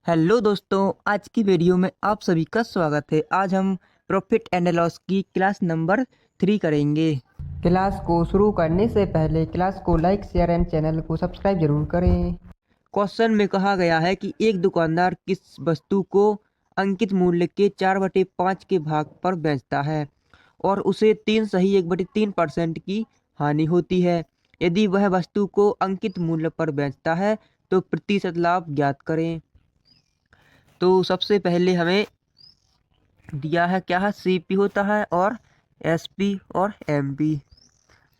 Hello दोस्तों, आज की वीडियो में आप सभी का स्वागत है। आज हम प्रॉफिट एंड लॉस की क्लास नंबर 3 करेंगे। क्लास को शुरू करने से पहले क्लास को लाइक शेयर एंड चैनल को सब्सक्राइब जरूर करें। क्वेश्चन में कहा गया है कि एक दुकानदार किस वस्तु को अंकित मूल्य के 4/5 के भाग पर बेचता है और उसे 3 सही 1/3% की हानि होती है। यदि वह वस्तु को अंकित मूल्य पर बेचता है तो प्रतिशत लाभ ज्ञात करें। तो सबसे पहले हमें दिया है क्या है, सीपी होता है और एसपी और एमपी,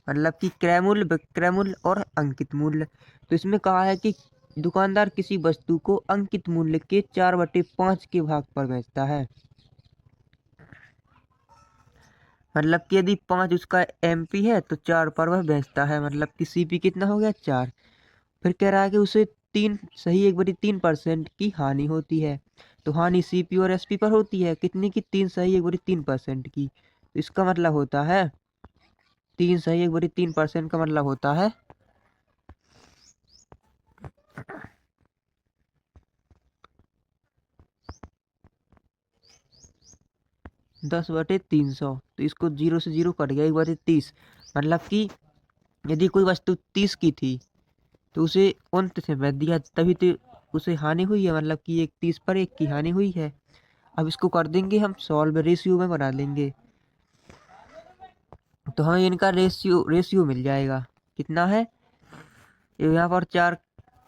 मतलब कि क्रय मूल्य, विक्रय मूल्य और अंकित मूल्य। तो इसमें कहा है कि दुकानदार किसी वस्तु को अंकित मूल्य के 4/5 के भाग पर बेचता है। मतलब कि यदि 5 उसका एमपी है तो 4 पर वह बेचता है, मतलब कि सीपी कितना हो गया, 4। फिर कह रहा है कि उसे 3 सही 1/3% की हानि होती है। तो हानि सीपी और एसपी पर होती है, कितनी की, 3 सही 1/3% की। तो इसका मतलब होता है 3 सही 1/3% का मतलब होता है 10/300। तो इसको 0 से 0 कट गया, 1/30। मतलब कि यदि कोई वस्तु 30 की थी तो उसे 29 में बेच दिया, तभी तो उसे हानि हुई है, मतलब कि एक 30 पर 1 की हानि हुई है। अब इसको कर देंगे हम सॉल्व, रेशियो में बना लेंगे तो हमें इनका रेशियो रेशियो मिल जाएगा। कितना है, यहाँ पर 4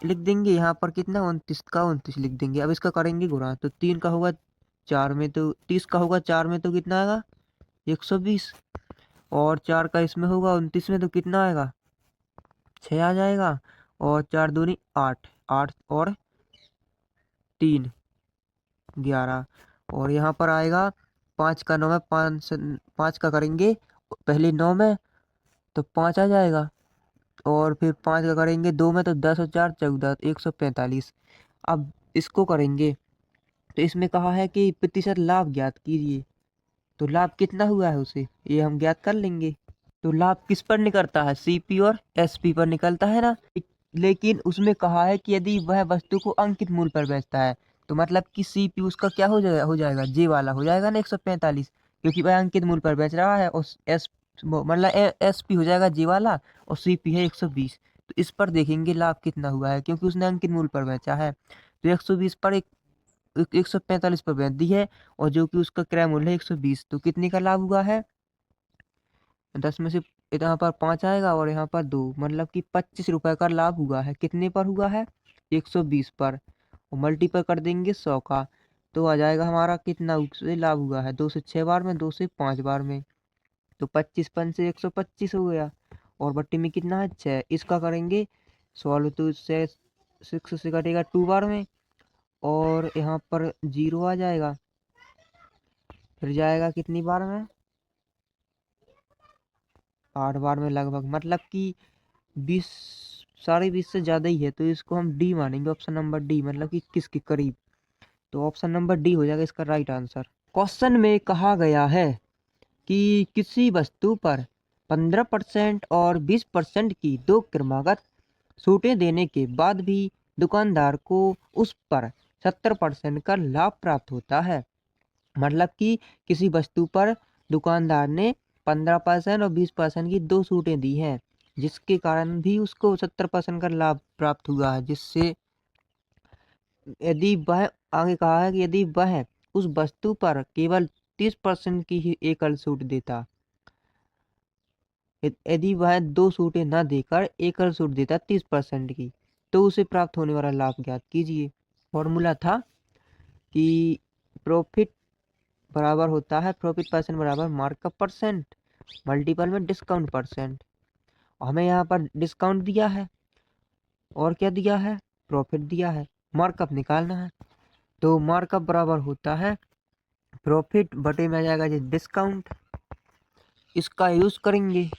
लिख देंगे, यहाँ पर कितना, 29 का 29 लिख देंगे। अब इसका करेंगे गुणा, तो 3 का होगा 4 में, तो 30 का होगा 4 में तो कितना आएगा, 120। और 4 का इसमें होगा 29 में तो कितना आएगा, 6 आ जाएगा। और 4 दूनी 8, 8 और 3 11। और यहाँ पर आएगा 5 का 9 में, 5 का करेंगे पहले 9 में तो 5 आ जाएगा। और फिर 5 का करेंगे 2 में तो 10 और 4 14, 145। अब इसको करेंगे तो इसमें कहा है कि प्रतिशत लाभ ज्ञात कीजिए। तो लाभ कितना हुआ है उसे ये हम ज्ञात कर लेंगे। तो लाभ किस पर निकलता है, सीपी और एसपी पर निकलता है ना। लेकिन उसमें कहा है कि यदि वह वस्तु को अंकित मूल्य पर बेचता है तो मतलब कि सीपी उसका क्या हो जाएगा, जे वाला हो जाएगा ना, 145, क्योंकि वह अंकित मूल्य पर बेच रहा है। और एस मतलब एसपी हो जाएगा जे वाला, और सीपी है 120। तो इस पर देखेंगे लाभ कितना हुआ है, क्योंकि उसने अंकित मूल्य पर बेचा है। तो 120 पर 145 पर बेच दी है, और जो कि उसका क्रय मूल्य है 120, तो कितने का लाभ हुआ है, 10 में से यहाँ पर 5 आएगा और यहाँ पर 2, मतलब कि 25 रुपए का लाभ हुआ है। कितने पर हुआ है, 120 पर। और मल्टीपल कर देंगे 100 का, तो आ जाएगा हमारा कितना उससे लाभ हुआ है, 2 से 6 बार में, 2 से 5 बार में। तो 25 से 125 हो गया। और बट्टी में कितना है, 6। इसका करेंगे सॉल्व, तो इससे 6 से कटेगा 2 बार में, और यहाँ पर 0 आ जाएगा। फिर जाएगा कितनी बार में, 8 बार में लगभग, मतलब कि 20, साढ़े 20 से ज़्यादा ही है। तो इसको हम डी मानेंगे, ऑप्शन नंबर डी, मतलब कि किस के करीब। तो ऑप्शन नंबर डी हो जाएगा इसका राइट आंसर। क्वेश्चन में कहा गया है कि किसी वस्तु पर 15% और 20% की दो क्रमागत छूटें देने के बाद भी दुकानदार को उस पर 70% का लाभ प्राप्त होता है। मतलब कि किसी वस्तु पर दुकानदार ने 15% और 20% की दो छूटें दी हैं, जिसके कारण भी उसको 70% का लाभ प्राप्त हुआ है। जिससे यदि वह, आगे कहा है कि यदि वह उस वस्तु पर केवल 30% की ही एकल छूट देता, यदि वह दो छूटें न देकर एकल छूट देता 30% की, तो उसे प्राप्त होने वाला लाभ ज्ञात कीजिए। फॉर्मूला था कि प्रॉफिट बराबर होता है, प्रॉफिट परसेंट बराबर मार्कअप परसेंट मल्टीपल में डिस्काउंट परसेंट। हमें यहाँ पर डिस्काउंट दिया है और क्या दिया है, प्रॉफिट दिया है, मार्कअप निकालना है। तो मार्कअप बराबर होता है प्रॉफिट बटे में आ जाएगा जी डिस्काउंट। इसका यूज करेंगे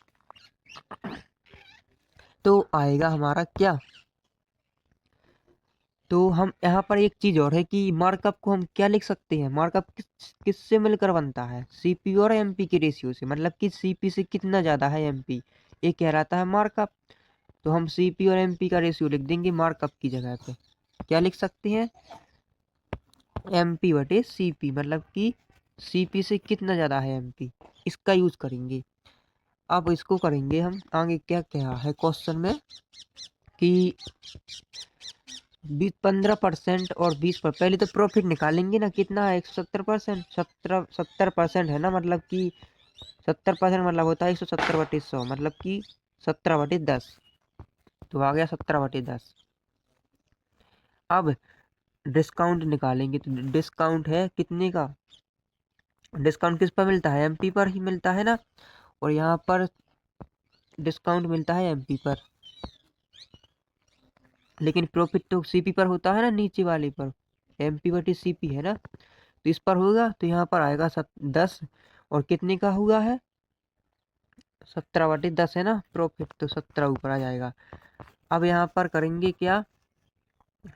तो आएगा हमारा क्या, तो हम यहाँ पर एक चीज और है कि मार्कअप को हम क्या लिख सकते हैं, मार्कअप किससे मिलकर बनता है, सीपी और एमपी के रेशियो से। मतलब कि सीपी से कितना ज्यादा है एमपी, ये कहलाता है मार्कअप। तो हम सीपी और एमपी का रेशियो लिख देंगे मार्कअप की जगह पे। क्या लिख सकते हैं, MP बटे CP, मतलब कि CP से कितना ज़्यादा है MP, इसका यूज करेंगे। अब इसको करेंगे हम आगे, क्या क्या है क्वेश्चन में कि 15% और 20%। पहले तो प्रॉफिट निकालेंगे ना, कितना है 170%, 70% है ना, मतलब कि 70% मतलब होता है 170/100, मतलब कि 17/10। तो आ गया 17/10। अब डिस्काउंट निकालेंगे, तो डिस्काउंट है कितने का, डिस्काउंट किस पर मिलता है, MP पर ही मिलता है ना, और यहाँ पर डिस्काउंट मिलता है MP पर, लेकिन प्रॉफिट तो CP पर होता है ना, नीचे वाले पर MP/CP है ना, तो इस पर होगा, तो यहाँ पर आएगा 10, और कितने का हुआ है 17/10 है ना प्रॉफिट, तो 17 ऊपर आ जाएगा। अब यहाँ पर करेंगे क्या,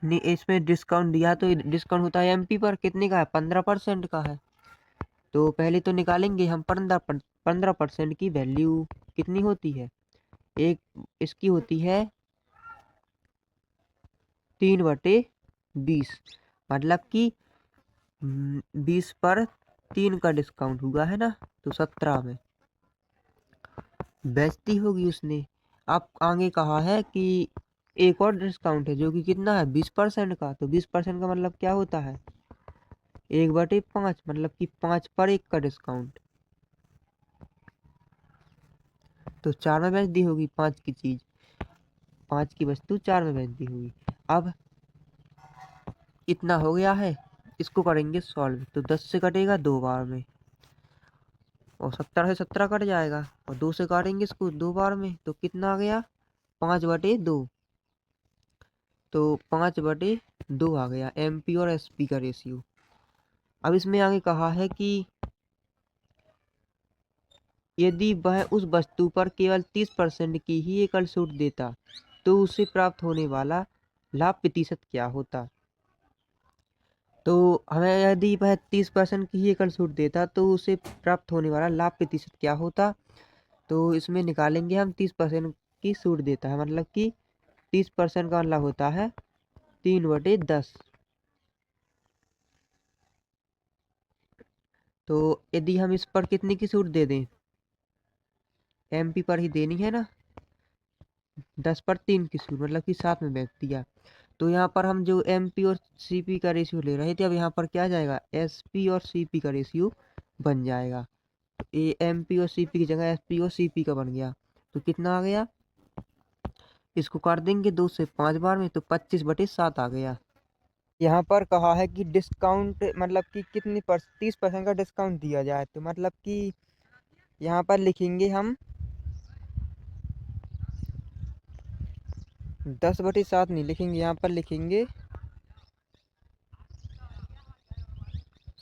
इसमें डिस्काउंट दिया तो डिस्काउंट होता है MP पर, कितने का है 15% का है, तो पहले तो निकालेंगे हम 15% की वैल्यू कितनी होती है, एक इसकी होती है 3/20, मतलब कि 20 पर 3 का डिस्काउंट हुआ है ना, तो 17 में बेचती होगी उसने। अब आगे कहा है कि एक और डिस्काउंट है जो कि कितना है 20% का, तो 20% का मतलब क्या होता है 1/5, मतलब कि 5 पर 1 का डिस्काउंट, तो 4 में बेच दी होगी 5 की चीज, 5 की वस्तु 4 में बेच दी होगी। अब इतना हो गया है, इसको करेंगे सॉल्व, तो 10 से कटेगा 2 बार में, और 70 से 17 कट जाएगा, और 2 से काटेंगे इसको 2 बार में, तो कितना आ गया 5/2, तो 5/2 आ गया MP और SP का रेशियो। अब इसमें आगे कहा है कि यदि वह उस वस्तु पर केवल 30% की ही एकल छूट देता तो उसे प्राप्त होने वाला लाभ प्रतिशत क्या होता। तो हमें यदि वह 30% की ही एकल छूट देता तो उसे प्राप्त होने वाला लाभ प्रतिशत क्या होता, तो इसमें निकालेंगे हम 30% की छूट देता है, मतलब कि 30% का मतलब होता है 3/10। तो यदि हम इस पर कितनी की छूट दे दें, MP पर ही देनी है ना, 10 पर 3 की छूट, मतलब कि 7 में बेच दिया, तो यहाँ पर हम जो MP और CP का रेशियो ले रहे थे, अब यहाँ पर क्या आ जाएगा SP और CP का रेशियो बन जाएगा, ये MP और CP की जगह SP और CP का बन गया, तो कितना आ गया, इसको काट देंगे 2 से 5 बार में, तो 25/7 आ गया। यहाँ पर कहा है कि डिस्काउंट मतलब कि कितनी 30% का डिस्काउंट दिया जाए, तो मतलब कि यहाँ पर लिखेंगे हम 10/7 नहीं लिखेंगे, यहाँ पर लिखेंगे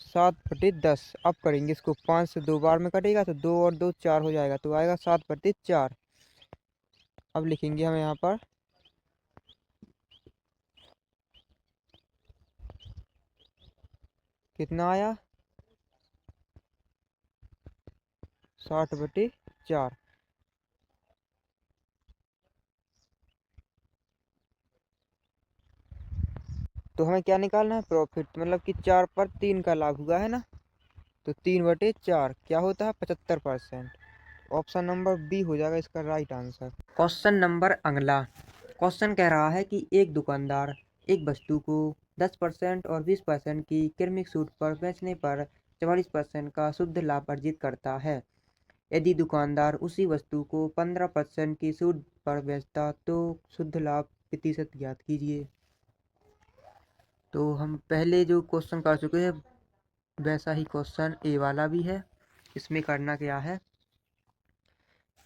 7/10। अब करेंगे इसको, 5 से 2 बार में कटेगा, तो 2 और 2 4 हो जाएगा, तो आएगा 7/4। अब लिखेंगे हम यहाँ पर कितना आया 60/4। तो हमें क्या निकालना है प्रॉफिट, मतलब कि 4 पर 3 का लाभ हुआ है ना, तो 3/4 क्या होता है 75%। ऑप्शन नंबर बी हो जाएगा इसका राइट आंसर। क्वेश्चन नंबर अगला, क्वेश्चन कह रहा है कि एक दुकानदार एक वस्तु को 10% और 20% की क्रमिक छूट पर बेचने पर 44% का शुद्ध लाभ अर्जित करता है। यदि दुकानदार उसी वस्तु को 15% की छूट पर बेचता तो शुद्ध लाभ प्रतिशत ज्ञात कीजिए। तो हम पहले जो क्वेश्चन कर चुके हैं वैसा ही क्वेश्चन ए वाला भी है। इसमें करना क्या है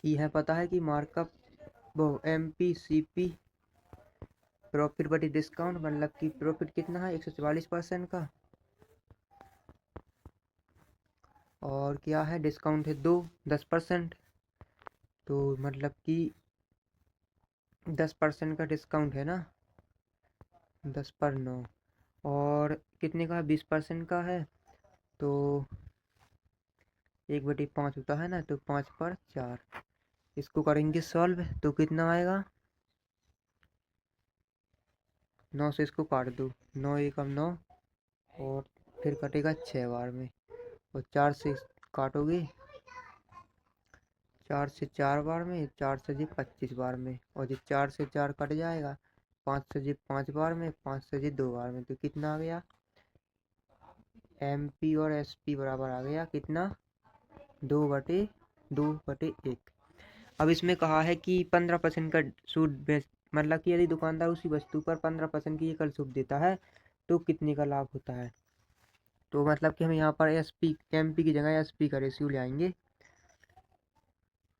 कि यह पता है कि मार्कअप वो MP CP प्रॉफिट बटी डिस्काउंट, मतलब कि प्रॉफिट कितना है 144% का, और क्या है डिस्काउंट है 10%, तो मतलब कि 10% का डिस्काउंट है ना, 10/9, और कितने का 20% का है, तो 1/5 होता है ना, तो 5/4। इसको करेंगे सॉल्व, तो कितना आएगा 9 से इसको काट दो, 9 एकम 9, और फिर कटेगा 6 बार में। और 4 से काटोगे, 4 से 4 बार में, 4 से जी 25 बार में। और ये 4 से 4 कट जाएगा, 5 से जी 5 बार में, 5 से जी 2 बार में। तो कितना आ गया, MP और SP बराबर आ गया कितना, 2/1। अब इसमें कहा है कि 15% का सूट बेच, मतलब कि यदि दुकानदार उसी वस्तु पर 15% की एकल छूट देता है तो कितने का लाभ होता है। तो मतलब कि हम यहाँ पर MP की जगह SP का रेशियो ले आएंगे।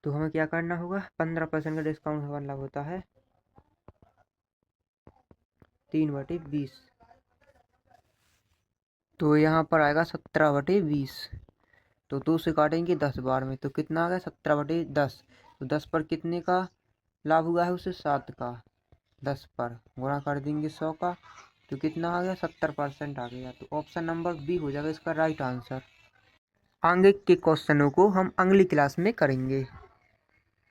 तो हमें क्या करना होगा, 15% का डिस्काउंट मतलब होता है 3/20। तो यहाँ पर आएगा 17/20। तो 2 से काटेंगे 10 बार में, तो कितना आ गया 17/10। तो 10 पर कितने का लाभ हुआ है उसे, 7 का। 10 पर गुणा कर देंगे 100 का, तो कितना आ गया, 70% आ गया। तो ऑप्शन नंबर बी हो जाएगा इसका राइट आंसर। आगे के क्वेश्चनों को हम अगली क्लास में करेंगे।